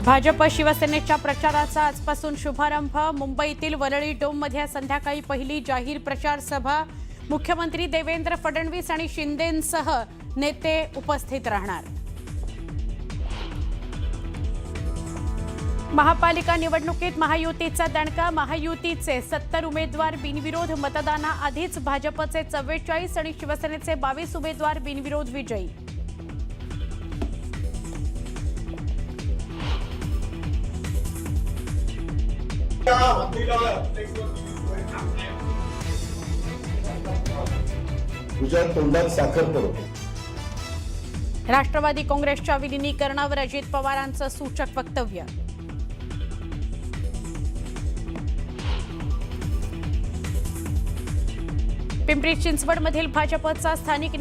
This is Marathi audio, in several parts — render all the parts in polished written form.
भाजप शिवसेनेच्या प्रचाराचा आजपासून शुभारंभ। मुंबईतील वरळी डोममध्ये संध्याकाळी पहिली जाहीर प्रचार सभा। मुख्यमंत्री देवेंद्र फडणवीस आणि शिंदेंसह नेते उपस्थित राहणार। महापालिका निवडणुकीत महायुतीचा दणका। महायुतीचे 70 उमेदवार बिनविरोध मतदानाआधीच भाजपचे 44 आणि शिवसेनेचे 22 उमेदवार बिनविरोध विजयी। तुझ्या तोंडात साखर पडो। राष्ट्रवादी काँग्रेसच्या विलीनीकरणावर अजित पवारांचं सूचक वक्तव्य। पिंपरी चिंचवडमधील भाजपच्या स्थानिक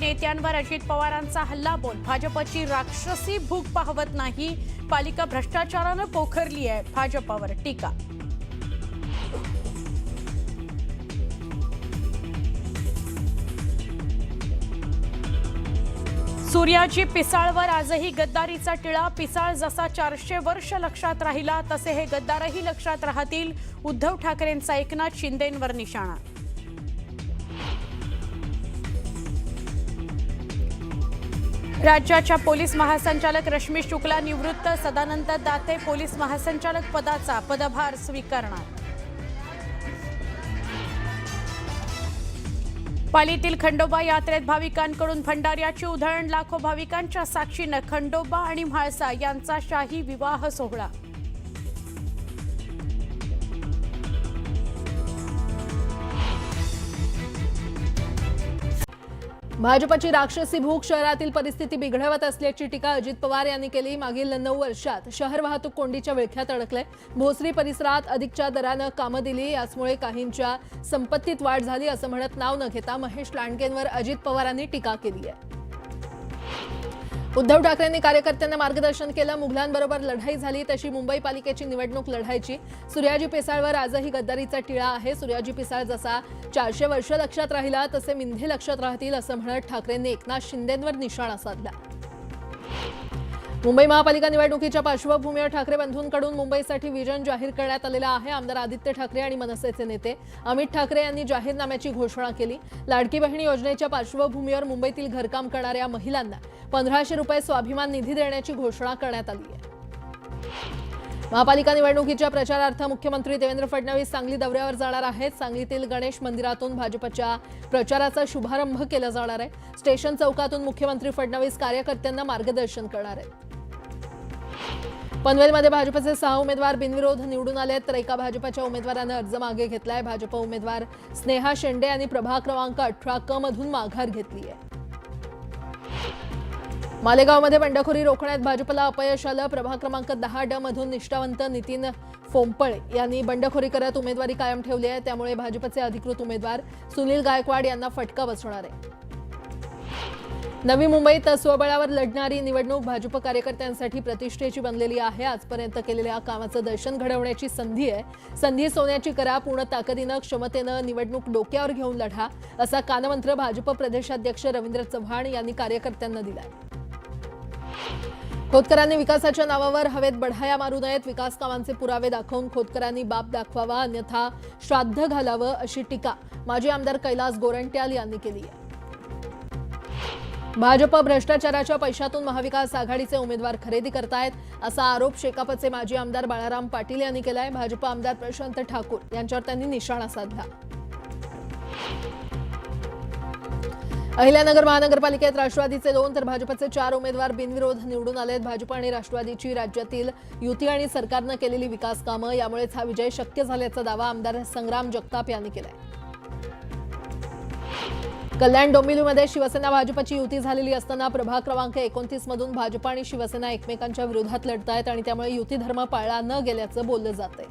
नेत्यांवर अजित पवारांचा हल्लाबोल। भाजपची राक्षसी भूक पाहवत नाही, पालिका भ्रष्टाचाराने पोखरली आहे, भाजपवर टीका। सूर्याजी पिसाळवर आजही गद्दारीचा टिळा। पिसाळ जसा 400 वर्ष लक्षात राहिला तसे हे गद्दारही लक्षात राहतील। उद्धव ठाकरेंचा एकनाथ शिंदेंवर निशाणा। राज्याच्या पोलीस महासंचालक रश्मी शुक्ला निवृत्त। सदानंद दाते पोलीस महासंचालक पदाचा पदभार स्वीकारणार। पालीतील खंडोबा यात्रेत भाविकांकडून भंडाऱ्याची उधळण। लाखो भाविकांच्या साक्षीने खंडोबा आणि म्हाळसा यांचा शाही विवाह सोहळा। भाजपची राक्षसी भूक शहरातील परिस्थिती बिघडवत असल्याची टीका अजित पवार यांनी केली। मागील 9 वर्षात शहर वाहतूक कोंडीच्या विळख्यात अडकले। भोसरी परिसरात अधिकच्या दराने कामं दिली, यामुळे काहींच्या संपत्तीत वाढ झाली असं म्हणत नाव न घेता महेश लांडगेंवर अजित पवारांनी टीका केली आहे। उद्धव ठाकरेंनी कार्यकर्त्यांना मार्गदर्शन केलं। मुघलांबरोबर लढाई झाली तशी मुंबई पालिकेची निवडणूक लढायची। सूर्याजी पिसाळवर आजही गद्दारीचा टिळा आहे। सूर्याजी पिसाळ जसा 400 वर्ष लक्षात राहिला तसे मिंधे लक्षात राहतील असं म्हणत ठाकरेंनी एकनाथ शिंदेंवर निशाणा साधला। मुंबई महापालिका निवडणुकीच्या पार्श्वभूमीवर ठाकरे बंधूंकडून मुंबईसाठी विजन जाहीर करण्यात आलेला आहे। आमदार आदित्य ठाकरे आणि मनसेचे नेते अमित ठाकरे यांनी जाहीरनाम्याची घोषणा केली। लाडकी बहीण योजनेच्या पार्श्वभूमीवर मुंबईतील घरकाम करणाऱ्या महिलांना 1500 रुपये स्वाभिमान निधी देण्याची घोषणा करण्यात आली आहे। महापालिका निवडणुकीच्या प्रचारार्थ मुख्यमंत्री देवेंद्र फडणवीस सांगली दौऱ्यावर जाणार आहेत। सांगलीतील गणेश मंदिरातून भाजपच्या प्रचाराचा शुभारंभ केला जाणार आहे। स्टेशन चौकातून मुख्यमंत्री फडणवीस कार्यकर्त्यांना मार्गदर्शन करणार आहेत। पनवेलमध्ये भाजपचे 6 उमेदवार बिनविरोध निवडून आले तर एका भाजपच्या उमेदवाराने अर्ज मागे घेतलाय। भाजप उमेदवार स्नेहा शेंडे यांनी प्रभाग क्रमांक 18 क मधून माघार घेतली आहे। मालेगावमध्ये बंडखोरी रोखण्यात भाजपला अपयश आलं। प्रभाग क्रमांक 10 ड मधून निष्ठावंत नितीन फोंपळे यांनी बंडखोरी करत उमेदवारी कायम ठेवली आहे। त्यामुळे भाजपचे अधिकृत उमेदवार सुनील गायकवाड यांना फटका बसणार आहे। नवी मुंबईत स्वबळावर लढणारी निवडणूक भाजप कार्यकर्त्यांसाठी प्रतिष्ठेची बनलेली आहे। आजपर्यंत केलेल्या कामाचं दर्शन घडवण्याची संधी आहे। संधी सोन्याची करा, पूर्ण ताकदीनं क्षमतेनं निवडणूक डोक्यावर घेऊन लढा असा कानमंत्र भाजप प्रदेशाध्यक्ष रवींद्र चव्हाण यांनी कार्यकर्त्यांना दिलाय। खोतकरांनी विकासाच्या नावावर हवेत बढाया मारू नयेत। विकास कामांचे पुरावे दाखवून खोतकरांनी बाप दाखवावा, अन्यथा श्राद्ध घालावं अशी टीका माजी आमदार कैलास गोरंट्याल यांनी केली आहे। भाजप भ्रष्टाचाराच्या पैशातून महाविकास आघाडीचे उमेदवार खरेदी करतायत असा आरोप शेकापचे माजी आमदार बाळाराम पाटील यांनी केलाय। भाजप आमदार प्रशांत ठाकूर यांच्यावर त्यांनी निशाणा साधला। अहिल्यानगर महानगरपालिकेत राष्ट्रवादीचे 2 तर भाजपचे 4 उमेदवार बिनविरोध निवडून आलेत। भाजप आणि राष्ट्रवादीची राज्यातील युती आणि सरकारनं केलेली विकास कामं यामुळेच हा विजय शक्य झाल्याचा दावा आमदार संग्राम जगताप यांनी केलाय। कल्याण डोंबिवलीमध्ये शिवसेना भाजपची युती झालेली असताना प्रभाग क्रमांक 29 मधून भाजप आणि शिवसेना एकमेकांच्या विरोधात लढतायत आणि त्यामुळे युती धर्म पाळला न गेल्याचं बोललं जातंय।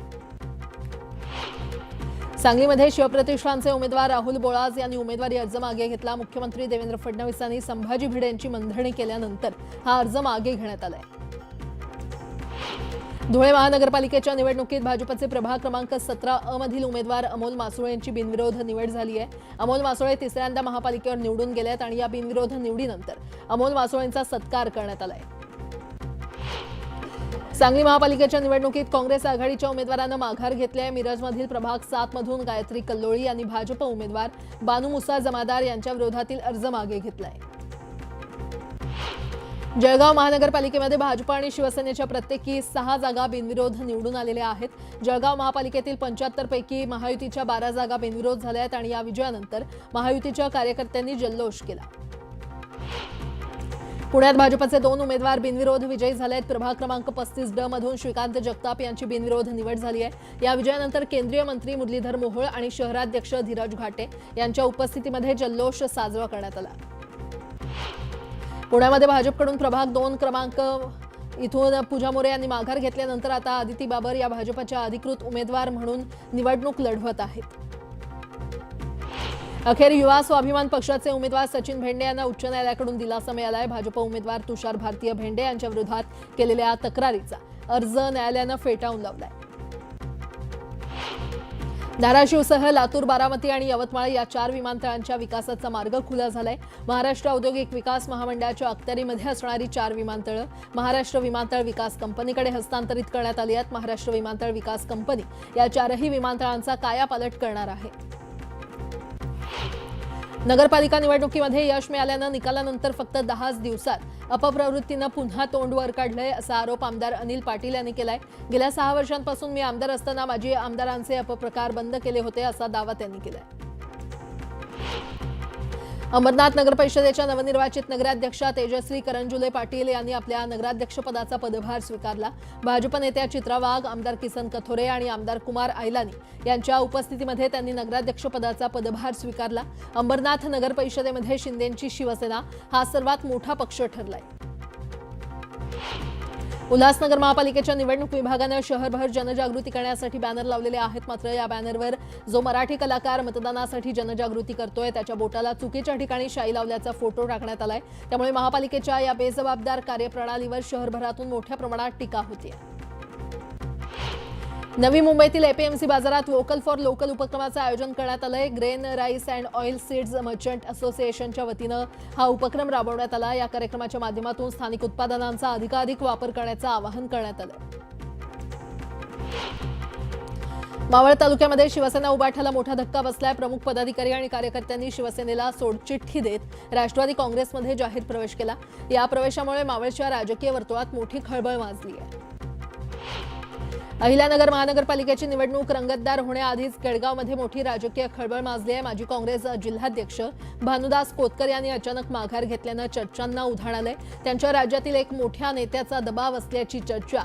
सांगलीमध्ये शिवप्रतिष्ठानचे उमेदवार राहुल बोळाज यांनी उमेदवारी अर्ज मागे घेतला। मुख्यमंत्री देवेंद्र फडणवीसांनी संभाजी भिडे यांची मनधरणी केल्यानंतर हा अर्ज मागे घेण्यात आलाय। धुळे महानगरपालिकेच्या निवडणुकीत भाजपचे प्रभाग क्रमांक 17 मधील उमेदवार अमोल मासुळे यांची बिनविरोध निवड झाली आहे। अमोल मासुळे तिसऱ्यांदा महापालिकेवर निवडून गेलेत आणि या बिनविरोध निवडीनंतर अमोल मासुळेंचा सत्कार करण्यात आलाय। सांगली महापालिकेच्या निवडणुकीत काँग्रेस आघाडीच्या उमेदवारानं माघार घेतली आहे. मिरजमधील प्रभाग 7 मधून गायत्री कल्लोळी यांनी भाजप उमेदवार बानू मुसा जमादार यांच्या विरोधातील अर्ज मागे घेतलाय. जळगाव महानगरपालिकेमध्ये भाजप आणि शिवसेनेच्या प्रत्येकी 6 जागा बिनविरोध निवडून आलेल्या आहेत. जळगाव महापालिकेतील 75 पैकी महायुतीच्या 12 जागा बिनविरोध झाल्या आहेत आणि या विजयानंतर महायुतीच्या कार्यकर्त्यांनी जल्लोष केला. पुण्यात भाजपचे 2 उमेदवार बिनविरोध विजयी झाले आहेत. प्रभाग क्रमांक 35 मधून श्रीकांत जगताप यांची बिनविरोध निवड झाली आहे. या विजयानंतर केंद्रीय मंत्री मुरलीधर मोहोळ आणि शहराध्यक्ष धीरज घाटे यांच्या उपस्थितीमध्ये जल्लोष साजरा करण्यात आला. पुण्यामध्ये भाजपकडून प्रभाग 2 क्रमांक इथून पूजा मोरे यांनी माघार घेतल्यानंतर आता आदिती बाबर या भाजपच्या अधिकृत उमेदवार म्हणून निवडणूक लढवत आहेत. अखेर युवा स्वाभिमान पक्षाचे उमेदवार सचिन भेंडे यांना उच्च न्यायालयाकडून दिलासा मिळालाय. भाजप उमेदवार तुषार भारतीय भेंडे यांच्या विरोधात केलेल्या तक्रारीचा अर्ज न्यायालयानं फेटाळून लावलाय. धाराशिवसह लातूर, बारामती आणि यवतमाळ या 4 विमानतळांच्या विकासाचा मार्ग खुला झालाय. महाराष्ट्र औद्योगिक विकास महामंडळाच्या अखत्यारीमध्ये असणारी 4 विमानतळं महाराष्ट्र विमानतळ विकास कंपनीकडे हस्तांतरित करण्यात आली आहेत. महाराष्ट्र विमानतळ विकास कंपनी या 4ही विमानतळांचा कायापालट करणार आहे. नगरपालिका निवडणुकीमध्ये यश मिळाल्यानं निकालानंतर फक्त 10 दिवसात अपप्रवृत्तीनं पुन्हा तोंड वर काढलंय असा आरोप आमदार अनिल पाटील यांनी केलाय. गेल्या 6 वर्षांपासून मी आमदार असताना माजी आमदारांचे अपप्रकार बंद केले होते असा दावा त्यांनी केलाय. अंबरनाथ नगर परिषदेच्या नवनिर्वाचित नगराध्यक्षा तेजश्री करंजुले पाटील यांनी आपल्या नगराध्यक्षपदाचा पदभार स्वीकारला. भाजप नेत्या चित्रा वाघ, आमदार किसन कथोरे आणि आमदार कुमार आयलानी यांच्या उपस्थितीमध्ये त्यांनी नगराध्यक्षपदाचा पदभार स्वीकारला. अंबरनाथ नगर परिषदेमध्ये शिंदेंची शिवसेना हा सर्वात मोठा पक्ष ठरलाय. उल्हासनगर महापालिकेच्या निवडणूक विभागानं शहरभर जनजागृती करण्यासाठी बॅनर लावलेले आहेत. मात्र या बॅनरवर जो मराठी कलाकार मतदानासाठी जनजागृती करतोय त्याच्या बोटाला चुकीच्या ठिकाणी शाई लावल्याचा फोटो टाकण्यात आलाय. त्यामुळे महापालिकेच्या या बेजबाबदार कार्यप्रणालीवर शहरभरातून मोठ्या प्रमाणात टीका होतीये. नवी मुंबईतील एपीएमसी बाजारात वोकल फॉर लोकल उपक्रमाचं आयोजन करण्यात आलंय. Grain, rice and oil seeds merchant असोसिएशनच्या वतीनं हा उपक्रम राबवण्यात आला. या कार्यक्रमाच्या माध्यमातून स्थानिक उत्पादनांचा अधिकाधिक वापर करण्याचं आवाहन करण्यात आलं. मावळ तालुक्यामध्ये शिवसेना उभाठाला मोठा धक्का बसलाय. प्रमुख पदाधिकारी आणि कार्यकर्त्यांनी शिवसेनेला सोडचिठ्ठी देत राष्ट्रवादी काँग्रेसमध्ये जाहीर प्रवेश केला. या प्रवेशामुळे मावळच्या राजकीय वर्तुळात मोठी खळबळ माजली आहे. अहिल्यानगर महानगरपालिकेची निवडणूक रंगतदार होण्याआधीच केळगावमध्ये मोठी राजकीय खळबळ माजली आहे. माजी काँग्रेस जिल्हाध्यक्ष भानुदास कोतकर यांनी अचानक माघार घेतल्यानं चर्चांना उधाण आलंय. त्यांच्या राज्यातील एक मोठ्या नेत्याचा दबाव असल्याची चर्चा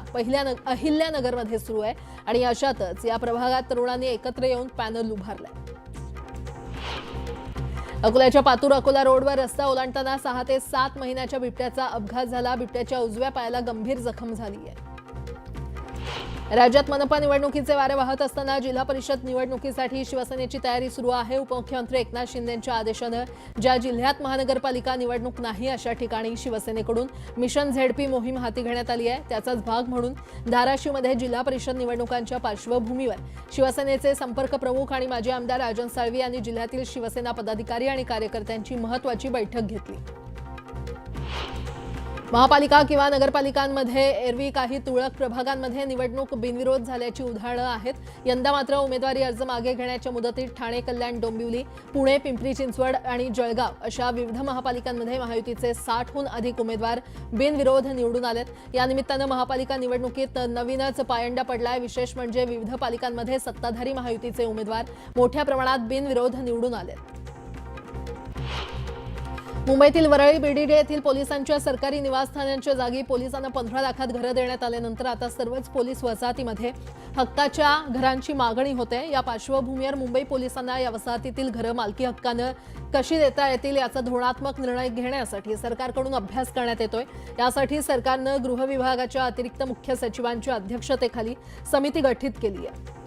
अहिल्यानगरमध्ये सुरू आहे आणि अशातच या प्रभागात तरुणांनी एकत्र येऊन पॅनल उभारलाय. अकोल्याच्या पातूर अकोला रोडवर रस्ता ओलांडताना 6 ते 7 महिन्याच्या बिबट्याचा अपघात झाला. बिबट्याच्या उजव्या पायाला गंभीर जखम झाली आहे. राज्यात मनपा निवडणुकीचे वारे वाहत असताना जिल्हा परिषद निवडणुकीसाठी शिवसेनेची तयारी सुरू आहे. उपमुख्यमंत्री एकनाथ शिंदेंच्या आदेशानं ज्या जिल्ह्यात महानगरपालिका निवडणूक नाही अशा ठिकाणी शिवसेनेकडून मिशन झेडपी मोहीम हाती घेण्यात आली आहे. त्याचाच भाग म्हणून धाराशिवमध्ये जिल्हा परिषद निवडणुकांच्या पार्श्वभूमीवर शिवसेनेचे संपर्क प्रमुख आणि माजी आमदार राजन साळवी यांनी जिल्ह्यातील शिवसेना पदाधिकारी आणि कार्यकर्त्यांची महत्त्वाची बैठक घेतली. महापालिका किंवा नगरपालिकांमध्ये एरवी काही तुरळक प्रभागांमध्ये निवडणूक बिनविरोध झाल्याची उदाहरणं आहेत. यंदा मात्र उमेदवारी अर्ज मागे घेण्याच्या मुदतीत ठाणे, कल्याण, डोंबिवली, पुणे, पिंपरी चिंचवड आणि जळगाव अशा विविध महापालिकांमध्ये महायुतीचे 60हून अधिक उमेदवार बिनविरोध निवडून आलेत. या निमित्तानं महापालिका निवडणुकीत नवीनच पायंडा पडलाय. विशेष म्हणजे विविध पालिकांमध्ये सत्ताधारी महायुतीचे उमेदवार मोठ्या प्रमाणात बिनविरोध निवडून आलेत. मुंबईतील वरळी बीडीडी येथील पोलिसांच्या सरकारी निवासस्थानांच्या जागी पोलिसांना 15 लाखात घरं देण्यात आल्यानंतर आता सर्वच पोलीस वसाहतीमध्ये हक्काच्या घरांची मागणी होते. या पार्श्वभूमीवर मुंबई पोलिसांना या वसाहतीतील घरं मालकी हक्कानं कशी देता येतील याचा धोरणात्मक निर्णय घेण्यासाठी सरकारकडून अभ्यास करण्यात येतोय. यासाठी सरकारनं गृह विभागाच्या अतिरिक्त मुख्य सचिवांच्या अध्यक्षतेखाली समिती गठीत केली आहे.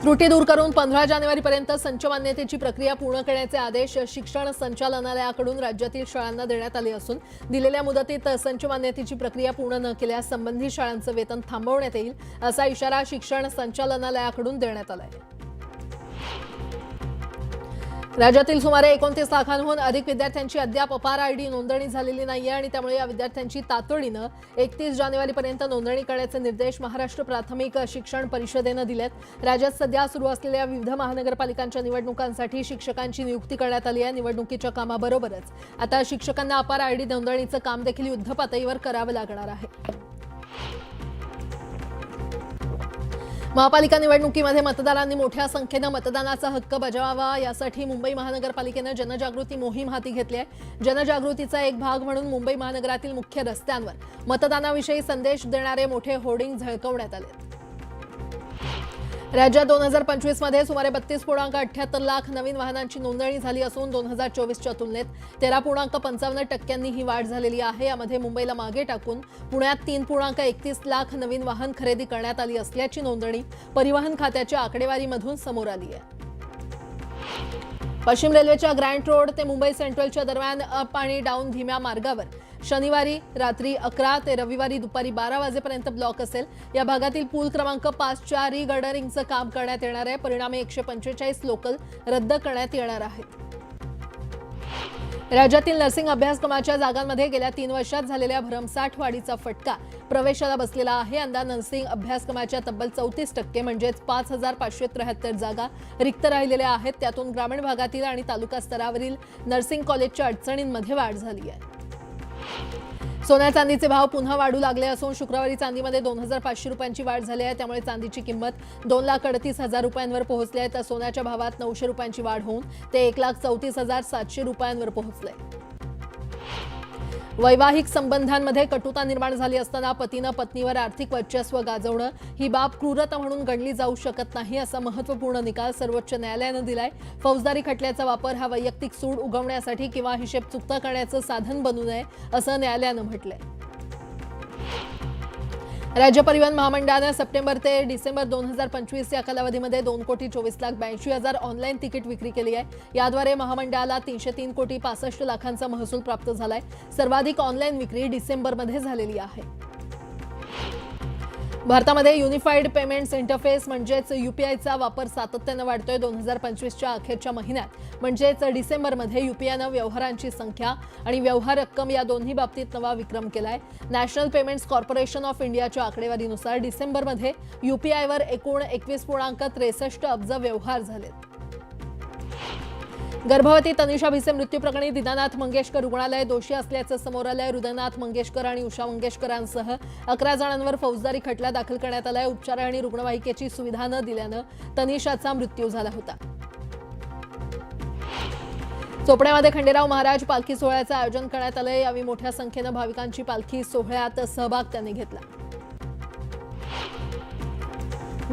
त्रुटी दूर करून 15 जानेवारीपर्यंत संच मान्यतेची प्रक्रिया पूर्ण करण्याचे आदेश शिक्षण संचालनालयाकडून राज्यातील शाळांना देण्यात आले असून दिलेल्या मुदतीत संच मान्यतेची प्रक्रिया पूर्ण न केल्यास संबंधित शाळांचं वेतन थांबवण्यात येईल असा इशारा शिक्षण संचालनालयाकडून देण्यात आला आहे. राज्यातील सुमारे 29 लाखांहून अधिक विद्यार्थ्यांची अद्याप अपार आयडी नोंदणी झालेली नाहीये आणि त्यामुळे या विद्यार्थ्यांची तातडीनं 31 जानेवारीपर्यंत नोंदणी करण्याचे निर्देश महाराष्ट्र प्राथमिक शिक्षण परिषदेनं दिलेत। राज्यात सध्या सुरू असलेल्या विविध महानगरपालिकांच्या निवडणुकांसाठी शिक्षकांची नियुक्ती करण्यात आली आहे। निवडणुकीच्या कामाबरोबरच आता शिक्षकांना अपार आयडी नोंदणीचं काम देखील युद्धपातळीवर करावं लागणार आहे। महापालिका निवडणुकीमध्ये मतदारांनी मोठ्या संख्येनं मतदानाचा हक्क बजावावा यासाठी मुंबई महानगरपालिकेनं जनजागृती मोहीम हाती घेतली आहे। जनजागृतीचा एक भाग म्हणून मुंबई महानगरातील मुख्य रस्त्यांवर मतदानाविषयी संदेश देणारे मोठे होर्डिंग झळकवण्यात आले। राज्यात 2025 मध्ये सुमारे 32.78 लाख नवीन वाहनांची नोंदणी झाली असून 2024च्या तुलनेत 13.55% ही वाढ झालेली आहे। यामध्ये मुंबईला मागे टाकून पुण्यात 3.31 लाख नवीन वाहन खरेदी करण्यात आली असल्याची नोंदणी परिवहन खात्याच्या आकडेवारीमधून समोर आली आहे। पश्चिम रेल्वेच्या ग्रँट रोड ते मुंबई सेंट्रलच्या दरम्यान अप आणि डाऊन धीम्या मार्गावर शनिवारी रात्री 11 ते रविवारी दुपारी 12 वाजेपर्यंत ब्लॉक असेल। या भागातील पूल क्रमांक 5च्या रिगर्डरिंगचं काम करण्यात येणार आहे। परिणामी 145 लोकल रद्द करण्यात येणार आहेत। राज्यातील नर्सिंग अभ्यासक्रमाच्या जागांमध्ये गेल्या 3 वर्षात झालेल्या भरमसाठ वाढीचा फटका प्रवेशाला बसलेला आहे। यंदा नर्सिंग अभ्यासक्रमाच्या तब्बल 34% म्हणजेच 5573 जागा रिक्त राहिलेल्या आहेत। त्यातून ग्रामीण भागातील आणि तालुका स्तरावरील नर्सिंग कॉलेजच्या अडचणींमध्ये वाढ झाली आहे। सोन्या चांदीचे भाव पुन्हा वाढू लागले असून शुक्रवारी चांदीमध्ये 2500 रुपयांची वाढ झाली आहे। त्यामुळे चांदीची किंमत 2,38,000 रुपयांवर पोहोचली आहे, तर सोन्याच्या भावात 900 रुपयांची वाढ होऊन ते 1,34,700 रुपयांवर पोहोचले। वैवाहिक संबंधांमध्ये कटुता निर्माण झाली असताना पतीनं पत्नीवर आर्थिक वर्चस्व गाजवणं ही बाब क्रूरता म्हणून गणली जाऊ शकत नाही, असा महत्त्वपूर्ण निकाल सर्वोच्च न्यायालयानं दिलाय। फौजदारी खटल्याचा वापर हा वैयक्तिक सूड उगवण्यासाठी किंवा हिशेब चुकता करण्याचं साधन बनू नये, असं न्यायालयानं म्हटलंय। राज्य परिवहन महामंडळानं सप्टेंबर ते डिसेंबर 2025 या कालावधीमध्ये 2,24,82,000 ऑनलाईन तिकीट विक्री केली आहे। याद्वारे महामंडळाला 303,65,00,000 महसूल प्राप्त झालाय। सर्वाधिक ऑनलाईन विक्री डिसेंबरमध्ये झालेली आहे। भारतामध्ये युनिफाईड पेमेंट्स इंटरफेस म्हणजेच यूपीआयचा वापर सातत्यानं वाढतोय। 2025च्या अखेरच्या महिन्यात म्हणजेच डिसेंबरमध्ये यूपीआयनं व्यवहारांची संख्या आणि व्यवहार रक्कम या दोन्ही बाबतीत नवा विक्रम केलाय। नॅशनल पेमेंट्स कॉर्पोरेशन ऑफ इंडियाच्या आकडेवारीनुसार डिसेंबरमध्ये यूपीआयवर एकूण 21.63 अब्ज व्यवहार झालेत। गर्भवती तनिषा भिसे मृत्यू प्रकरणी दीनानाथ मंगेशकर रुग्णालय दोषी असल्याचं समोर आलंय। हृदयनाथ मंगेशकर आणि उषा मंगेशकरांसह 11 जणांवर फौजदारी खटला दाखल करण्यात आलाय। उपचार आणि रुग्णवाहिकेची सुविधा न दिल्यानं तनिषाचा मृत्यू झाला होता। चोपड्यामध्ये खंडेराव महाराज पालखी सोहळ्याचं आयोजन करण्यात आलंय। यावेळी मोठ्या संख्येनं भाविकांची पालखी सोहळ्यात सहभाग त्यांनी घेतला।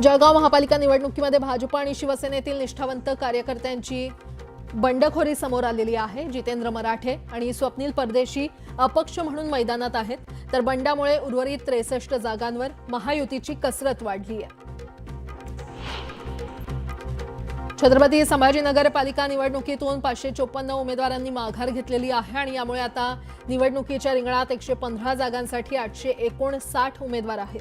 जळगाव महापालिका निवडणुकीमध्ये भाजप आणि शिवसेनेतील निष्ठावंत कार्यकर्त्यांची बंडखोरी समोर आलेली आहे। जितेंद्र मराठे आणि स्वप्नील परदेशी अपक्ष म्हणून मैदानात आहेत, तर बंडामुळे उर्वरित 63 जागांवर महायुतीची कसरत वाढली आहे। छत्रपती संभाजीनगर पालिका निवडणुकीतून 554 उमेदवारांनी माघार घेतलेली आहे आणि यामुळे आता निवडणुकीच्या रिंगणात 115 जागांसाठी 859 उमेदवार आहेत।